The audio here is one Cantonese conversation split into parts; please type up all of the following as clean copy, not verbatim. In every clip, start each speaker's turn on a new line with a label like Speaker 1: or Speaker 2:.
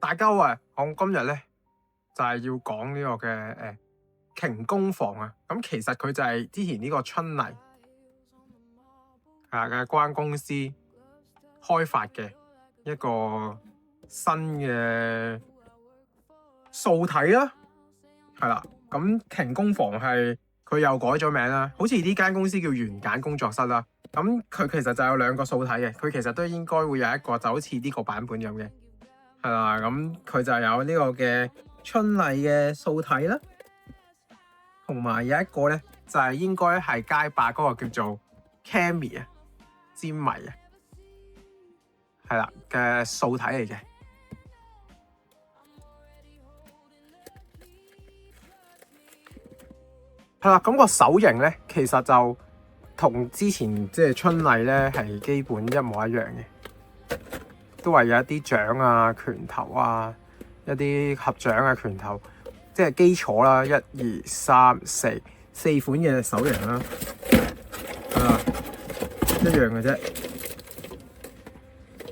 Speaker 1: 大家好啊！我今日咧就係要講呢個嘅瓊工房啊。咁其實佢就係之前呢個春麗嘅嗰間公司開發嘅一個新嘅素體啦，係啦。咁瓊工房係佢又改咗名啦，好似呢間公司叫原簡工作室啦。咁佢其實就有兩個素體嘅，佢其實都應該會有一個就好似呢個版本咁嘅。係啦，咁佢就有呢個嘅春麗嘅素體啦，同埋有一個咧就係應該係街霸嗰個叫做 Cammy 啊，詹迷啊，係啦嘅素體嚟嘅。係啦，咁個手型咧其實就同之前即係春麗咧係基本一模一樣嘅。都係有一啲掌啊、拳頭啊、一啲合掌嘅拳頭，即係基礎啦。1、2、3、4款嘅手型啦，一樣嘅啫。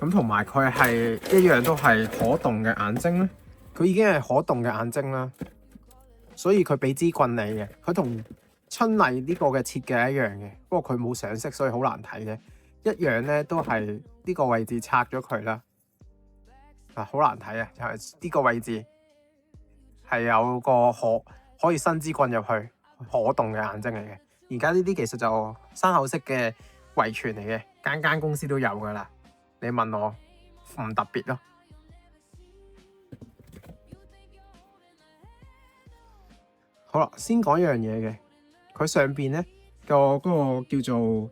Speaker 1: 咁同埋佢係一樣都係可動嘅眼睛咧，佢已經係可動嘅眼睛啦，所以佢俾支棍你嘅。佢同春麗呢個嘅設計一樣嘅，不過佢冇上色，所以好難睇嘅。一樣咧都係呢個位置拆咗佢啦，好難睇啊！就係呢個位置係有個可以伸支棍入去可動嘅眼睛嚟嘅。而家呢啲其實就生口式嘅遺傳嚟嘅，間公司都有噶啦。你問我唔特別咯。好啦，先講一樣嘢嘅，佢上邊咧嗰個叫做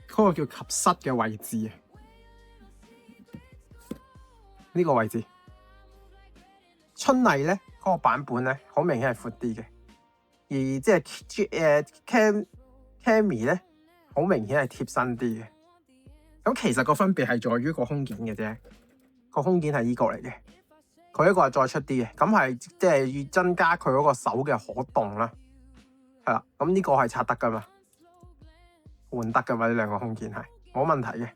Speaker 1: 嗰個叫及膝嘅位置啊，呢個位置春麗咧嗰個版本咧好明顯係闊啲嘅，而即係Cammy 咧好明顯係貼身啲嘅。咁其實個分別係在於個空件嘅啫，個空件係依個嚟嘅，佢一個係再出啲嘅，咁係即係要增加佢嗰個手嘅可動啦，係啦。咁呢個係拆得噶嘛，換得噶嘛，呢兩個空件係冇問題嘅。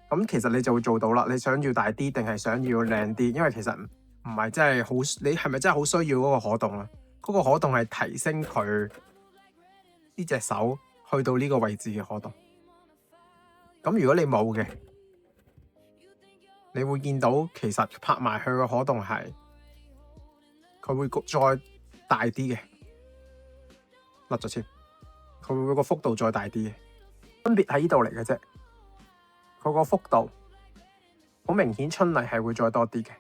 Speaker 1: 咁其實你就會做到啦。你想要大啲定係想要靚啲？因為其實唔係真係好，你係咪真係好需要嗰個可動啊？嗰個可動係提升佢呢隻手去到呢個位置嘅可動。咁如果你冇嘅，你會見到其實拍埋佢個可動係佢會再大啲嘅，甩咗先，佢會個幅度再大啲嘅，分別喺呢度嚟嘅啫。佢個幅度好明顯，春麗係會再多啲嘅，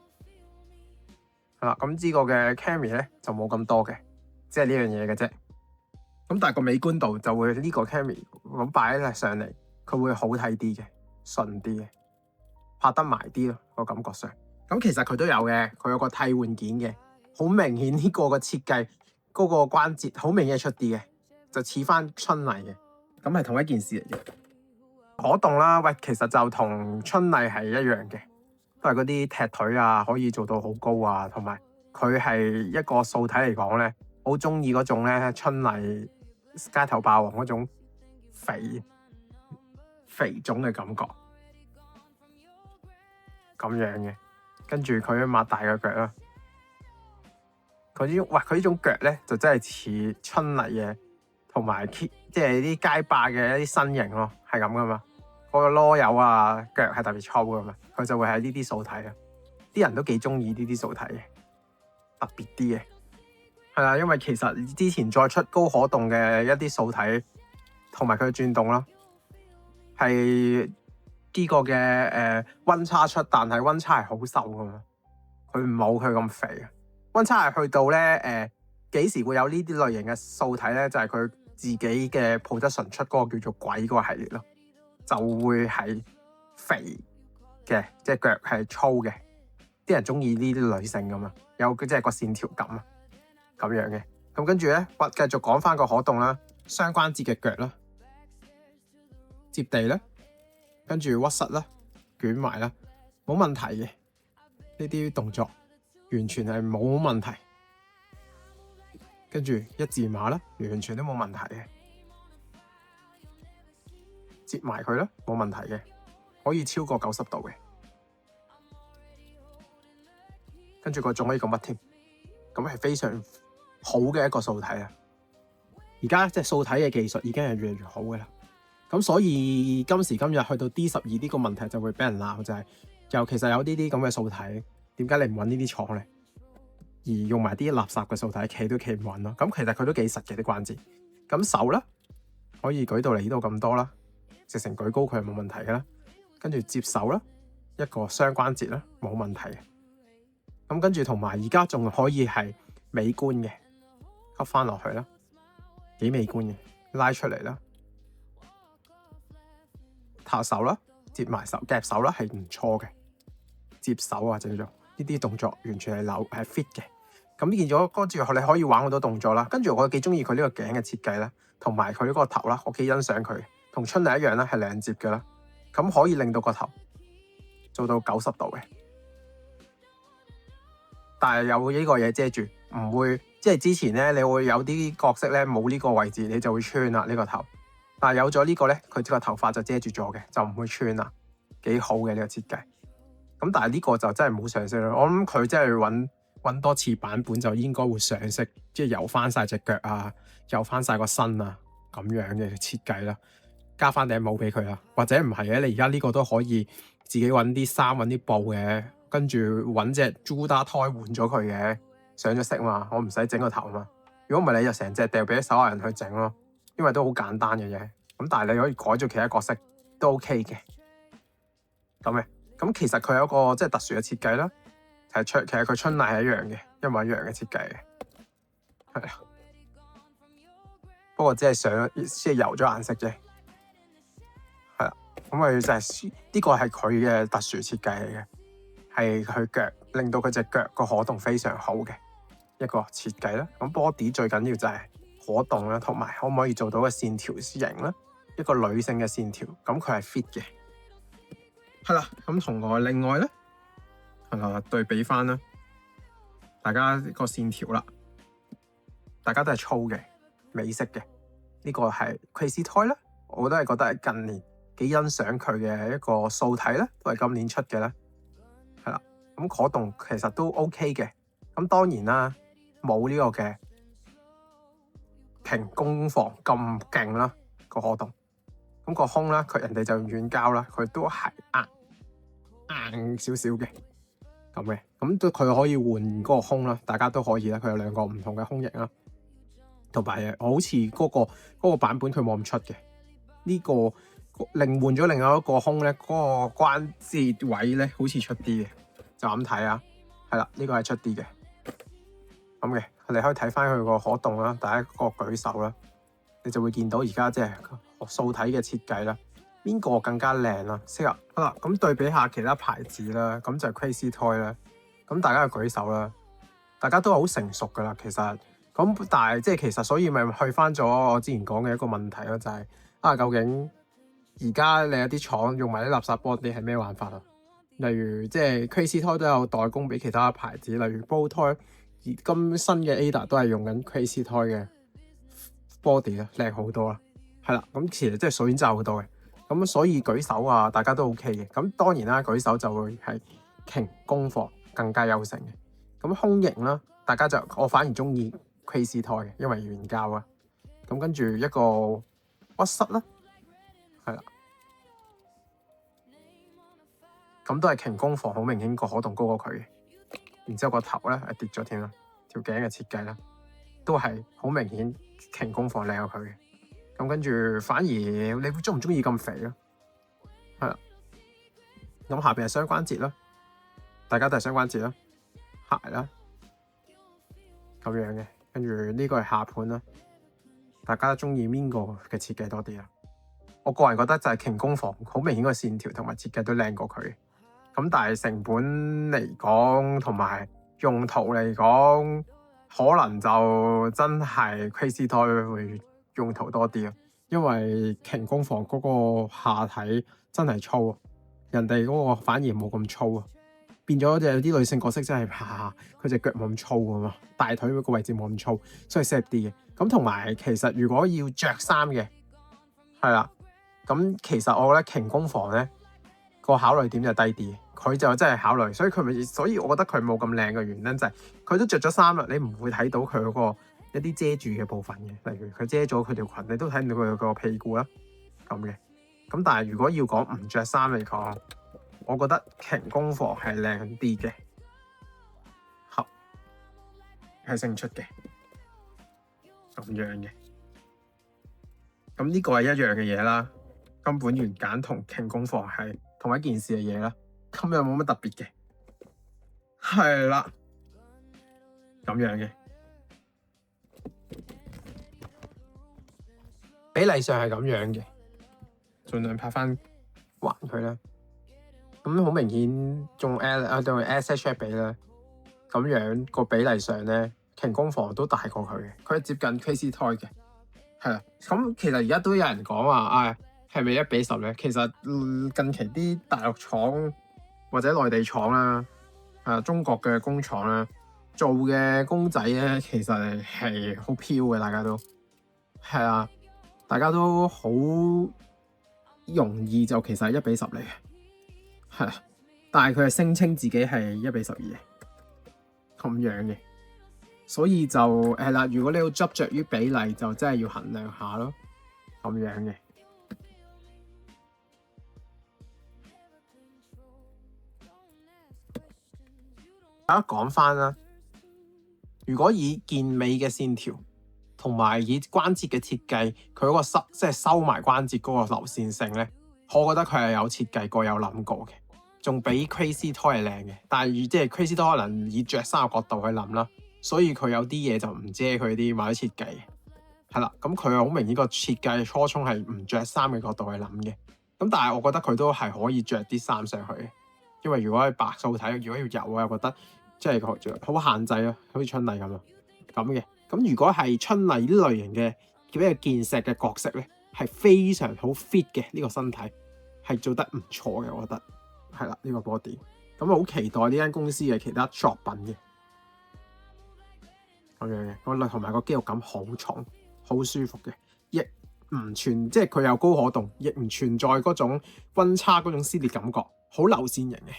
Speaker 1: 係啦。咁呢個嘅 Cammy 咧就冇咁多嘅，即係呢樣嘢嘅啫。咁但係個美觀度就會呢個 Cammy 咁擺咧上嚟。佢會好睇啲嘅，順啲嘅，拍得埋啲咯，個感覺上。咁其實佢都有嘅，佢有個替換件嘅，好明顯呢個嘅設計嗰個關節好明顯係出啲嘅，就似翻春麗嘅，咁係同一件事嚟嘅。可動啦，喂，其實就同春麗係一樣嘅，都係嗰啲踢腿啊，可以做到好高啊，同埋佢係一個素體嚟講咧，好中意嗰種咧春麗街頭霸王嗰種肥種嘅感覺，咁樣嘅，跟住佢擘大個腳啦，佢呢種腳咧就真係似春麗嘅，同埋即係啲街霸嘅一啲身形咯，係咁噶嘛。嗰個囉柚啊，腳係特別粗噶嘛，佢就會係呢啲素體啊。啲人都幾中意呢啲素體嘅，特別啲嘅，係啦，因為其實之前再出高可動嘅一啲素體，同埋佢嘅轉動啦。係呢個嘅溫差出，但係溫差係好瘦噶嘛，佢冇佢咁肥啊。溫差係去到咧幾時會有呢啲類型嘅素體咧？就係佢自己嘅 production 出嗰個叫做鬼嗰個系列咯，就會係肥嘅，即係腳係粗嘅。啲人中意呢啲女性噶嘛，有即係個線條感啊，咁樣嘅。咁跟住咧，繼續講翻個可動啦，雙關節嘅腳啦。接地啦，跟住屈實啦，捲埋啦，冇問題嘅。呢啲動作完全係冇問題。跟住一字馬啦，完全都冇問題嘅。接埋佢啦，冇問題嘅，可以超過90度嘅。跟住個仲可以咁乜添，咁係非常好嘅一個素體啊！而家即係素體嘅技術已經係越嚟越好嘅啦。咁所以今時今日去到 D12呢個問題就會俾人鬧，就係尤其實有呢啲咁嘅素體，點解你唔揾呢啲廠咧？而用埋啲垃圾嘅素體，企都企唔穩咯。咁其實佢都幾實嘅啲關節。咁手啦，可以舉到嚟呢度咁多啦，直成舉高佢係冇問題嘅啦。跟住接手啦，一個雙關節啦，冇問題嘅。咁跟住同埋而家仲可以係美觀嘅，吸翻落去啦，幾美觀嘅，拉出嚟啦。拍手啦，接埋手，夾手啦，係唔錯嘅。接手啊，正做呢啲動作完全係係 fit 嘅。咁變咗跟住你可以玩好多動作啦。跟住我幾中意佢呢個頸嘅設計啦，同埋佢呢個頭啦，我幾欣賞佢。同春麗一樣啦，係兩接嘅啦。咁可以令到個頭做到90度嘅，但係有呢個嘢遮住，唔會即係之前咧，你會有啲角色咧冇呢個位置，你就會穿啦呢個頭。但係有咗呢個咧，佢個頭髮就遮住咗嘅，就唔會穿啦，幾好嘅呢個設計。咁但係呢個就真係冇上色啦。我諗佢真係揾多次版本就應該會上色，即係油翻晒隻腳啊，油翻晒個身啊，咁樣嘅設計啦，加翻頂帽俾佢啦。或者唔係嘅，你而家呢個都可以自己揾啲衫揾啲布嘅，跟住揾隻 Juda Toy 換咗佢嘅，上咗色嘛，我唔使整個頭嘛。如果唔係你就成隻掉俾啲手下人去整咯。因為都好簡單嘅嘢，咁但係你可以改咗其他角色都 OK 嘅，咁其實佢有一個即係特殊嘅設計啦，其實佢春麗係一樣嘅，一模一樣嘅設計嘅，係啊，不過只係油咗顏色啫，係啦，咁佢就係呢個係佢嘅特殊設計嚟嘅，係佢腳令到佢隻腳個可動非常好嘅一個設計啦。咁 body 最緊要就係可動啦，同埋可唔可以做到個線條型啦，一個女性嘅線條，咁佢係 fit 嘅，係啦。咁同我另外咧，對比翻啦，大家個線條啦，大家都係粗嘅美式嘅，呢個係 Crazy Toy 啦，我都係覺得係近年幾欣賞佢嘅一個素體咧，都係今年出嘅咧，係啦。咁可動其實都 OK 嘅，咁當然啦，冇呢個嘅平攻防咁勁啦個可動，咁個胸啦，人哋就用軟膠啦，佢都係硬少少嘅咁嘅，咁都佢可以換嗰個胸啦，大家都可以啦，佢有兩個唔同嘅胸型啦，同埋好似嗰個版本佢冇咁出嘅，呢個另換咗另外一個胸咧，嗰個關節位咧好似出啲嘅，就咁睇啊，係啦，呢個係出啲嘅咁嘅。你可以睇翻佢個可動啦，第一個舉手啦，你就會見到而家即係素體嘅設計啦，邊個更加靚啦？適合好啦，咁對比下其他牌子啦，咁就係 Crazy Toy 啦，咁大家嘅舉手啦，大家都係好成熟噶啦，其實咁，但係即係其實所以咪去翻咗我之前講嘅一個問題咯，就係究竟而家你有啲廠用埋啲垃圾body係咩玩法啊？例如即係 Crazy Toy 都有代工俾其他牌子，例如 Bow Toy。而今新嘅 Ada 都係用緊 Crazy Toy 嘅 body 啦，靚好多啦，係啦，咁其實即係水走好多嘅，咁所以舉手啊，大家都 OK 嘅，咁當然啦，舉手就會係擎攻防更加優勝嘅，咁胸型啦，大家我反而中意 Crazy Toy 嘅，因為原膠啊，咁跟住一個屈膝啦，係啦，咁都係擎攻防好明顯個可動高過佢嘅。然之後個頭咧係跌咗添啦，條頸嘅設計啦，都係好明顯擎攻防靚過佢嘅。咁跟住反而你會中唔中意咁肥咯？係啦，咁下邊係雙關節啦，大家都係雙關節啦，鞋啦，咁樣嘅。跟住呢個係下盤啦，大家中意邊個嘅設計多啲啊？我個人覺得就係擎攻防好明顯個線條同埋設計都靚過佢。咁但係成本嚟講同埋用途嚟講，可能就真係 Crazy Toy 會用途多啲啊，因為擎攻防嗰個下體真係粗，人哋嗰個反而冇咁粗啊，變咗有啲女性角色真係佢隻腳冇咁粗啊嘛，大腿嗰個位置冇咁粗，所以適合啲嘅。咁同埋其實如果要着衫嘅，係啦，咁其實我覺得擎攻防咧個考慮點就低啲，佢就真係考慮，所以我覺得佢冇咁靚嘅原因就係佢都着咗衫啦，你唔會睇到佢嗰個一啲遮住嘅部分嘅，例如佢遮咗佢條裙，你都睇唔到佢個屁股啦咁嘅。咁但係如果要講唔着衫嚟講，我覺得瓊工房係靚啲嘅，係勝出嘅咁樣嘅。咁呢個係一樣嘅嘢啦，根本原簡同瓊工房係同一件事嘅嘢啦，咁又冇乜特別嘅，係啦，咁樣嘅比例上係咁樣嘅，盡量拍翻還佢啦。咁好明顯仲對 SH 比啦，咁樣個比例上咧，瓊工房都大過佢嘅，佢係接近 Crazy Toy 嘅，係啦。咁其實而家都有人講話，係咪1:10咧？其實近期啲大陸廠或者內地廠啦，中國嘅工廠啦，做嘅公仔咧，其實係好飄嘅，大家都係啊，大家都好容易就其實係1:10嚟嘅，係啊，但係佢係聲稱自己係1:12嘅咁樣嘅，所以就係啦。如果你要執着於比例，就真係要衡量下咯，咁樣嘅。大家講翻啦，如果以健美嘅線條同埋以關節嘅設計，佢嗰個即係收埋關節嗰個流線性咧，我覺得佢係有設計過、有諗過嘅，仲比 Crazy Toy 係靚嘅。但係即係 Crazy Toy 可能以着衫嘅角度去諗啦，所以佢有啲嘢就唔遮佢啲某啲設計嘅，係啦。咁佢好明顯個設計初衷係唔着衫嘅角度去諗嘅。咁但係我覺得佢都係可以着啲衫上去嘅，因為如果係白素體，如果要油，我又覺得即係好限制啊，好似春麗咁嘅。咁如果係春麗呢類型嘅比較健碩嘅角色咧，係非常好 fit 嘅，呢個身體係做得唔錯嘅，我覺得係啦，呢個 body。咁好期待呢間公司嘅其他作品嘅咁樣嘅，同埋個肌肉感好重，好舒服嘅，亦唔存即係佢又高可動，亦唔存在嗰種溫差嗰種撕裂感覺，好流線型嘅。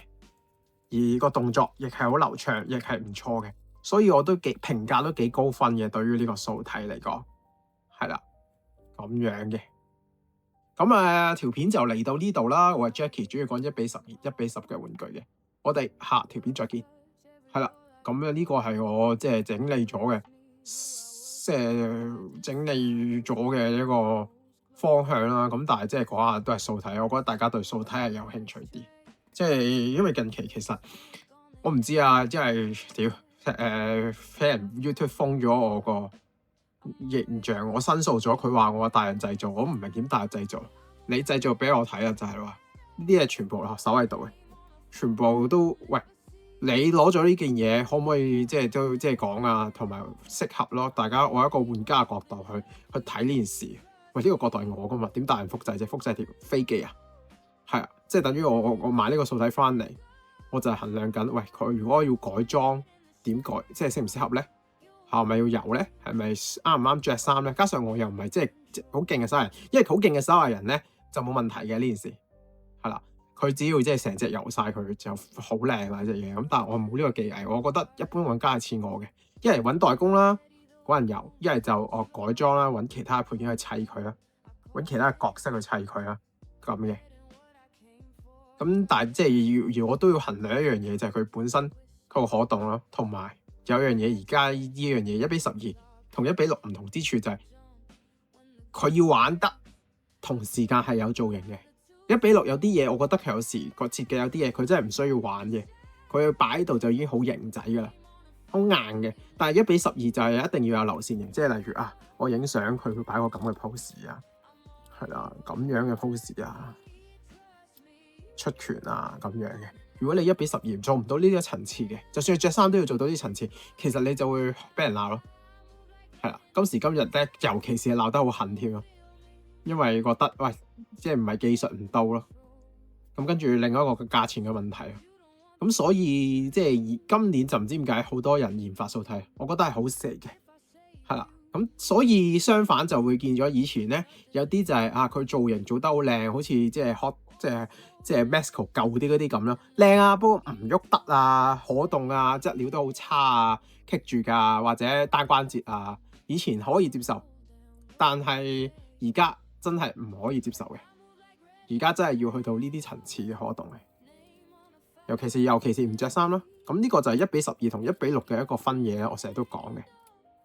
Speaker 1: 而個動作亦係好流暢，亦係唔錯嘅，所以我都評價都幾高分嘅。對於呢個素體嚟講，係啦，咁樣嘅。咁條片就嚟到呢度啦。我係 Jackie，主要講1:10嘅玩具嘅。我哋下條片再見。係啦，咁呢個係我即係整理咗嘅，一個方向啦。咁但係即係講下都係素體，我覺得大家對素體係有興趣啲。即係因為近期其實我唔知啊，即係俾人 YouTube 封咗我個形象，我申訴咗，佢話我大人製造，我唔明點大人製造，你製造俾我睇啊，就係話呢啲嘢全部守喺度嘅，全部都喂，你攞咗呢件嘢可唔可以即係講啊，同埋適合咯，大家我一個玩家嘅角度去睇呢件事，喂，呢個角度係我噶嘛，點大人複製啫？複製條飛機啊？係啊，即係等於我買呢個素體翻嚟，我就係衡量緊，喂，佢如果要改裝點改，即係適唔適合咧？係咪要油咧？係咪啱唔啱着衫咧？加上我又唔係即係好勁嘅手藝人，因為好勁嘅手藝人咧就冇問題嘅呢件事，係啦，佢只要即係成隻油晒佢就好靚啦隻嘢。咁但係我冇呢個技藝，我覺得一般玩家係似我嘅，一係揾代工啦，揾人油；一係就改裝啦，揾其他配件去砌佢啦，揾其他嘅角色去砌佢啦，咁嘅。咁但係即係我都要衡量一樣嘢，就係佢本身嗰個可動咯，同埋有樣嘢而家呢樣嘢1:12同1:6唔同之處就係佢要玩得同時間係有造型嘅。1:6有啲嘢我覺得佢有時個設計有啲嘢佢真係唔需要玩嘅，佢要擺喺度就已經好型仔噶啦，好硬嘅。但係1:12就係一定要有流線型，即係例如我影相佢會擺個咁嘅 pose 啊，係啦，咁樣嘅 pose 啊。出拳咁樣嘅，如果你1:12做唔到呢啲層次嘅，就算係着衫都要做到啲層次，其實你就會俾人鬧咯。係啦，今時今日咧，尤其是係鬧得好狠添咯，因為覺得喂，即係唔係技術唔到咯。咁跟住另外一個嘅價錢嘅問題，咁所以即係今年就唔知點解好多人研發素體，我覺得係好事嚟嘅，係啦。咁所以相反就會見咗以前咧有啲就係佢造型做得好靚，好似即係即係 Masco 舊啲嗰啲咁咯，靚啊，不過唔喐得啊，可動啊，質料都好差啊，棘住㗎，或者單關節啊，以前可以接受，但係而家真係唔可以接受嘅。而家真係要去到呢啲層次嘅可動嘅，尤其是唔着衫啦。咁呢個就係1:12同1:6嘅一個分野咧。我成日都講嘅，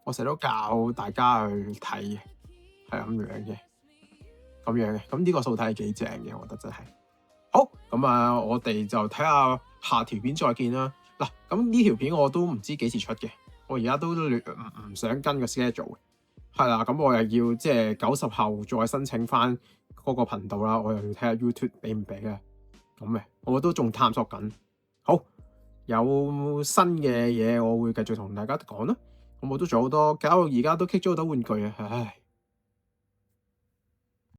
Speaker 1: 我成日都教大家去睇嘅，係咁樣嘅。咁呢個數睇係幾正嘅，我覺得真係。好，咁啊，我哋就睇下下條片再見啦。嗱，咁呢條片我都唔知幾時出嘅，我而家都唔想跟個 schedule，係啦。咁我又要即係90後再申請翻嗰個頻道啦，我又要睇下 YouTube 俾唔俾啊。咁嘅，我都仲探索緊。好，有新嘅嘢我會繼續同大家講啦。咁我都做好多，搞到而家都 kick 咗好多玩具啊，唉〜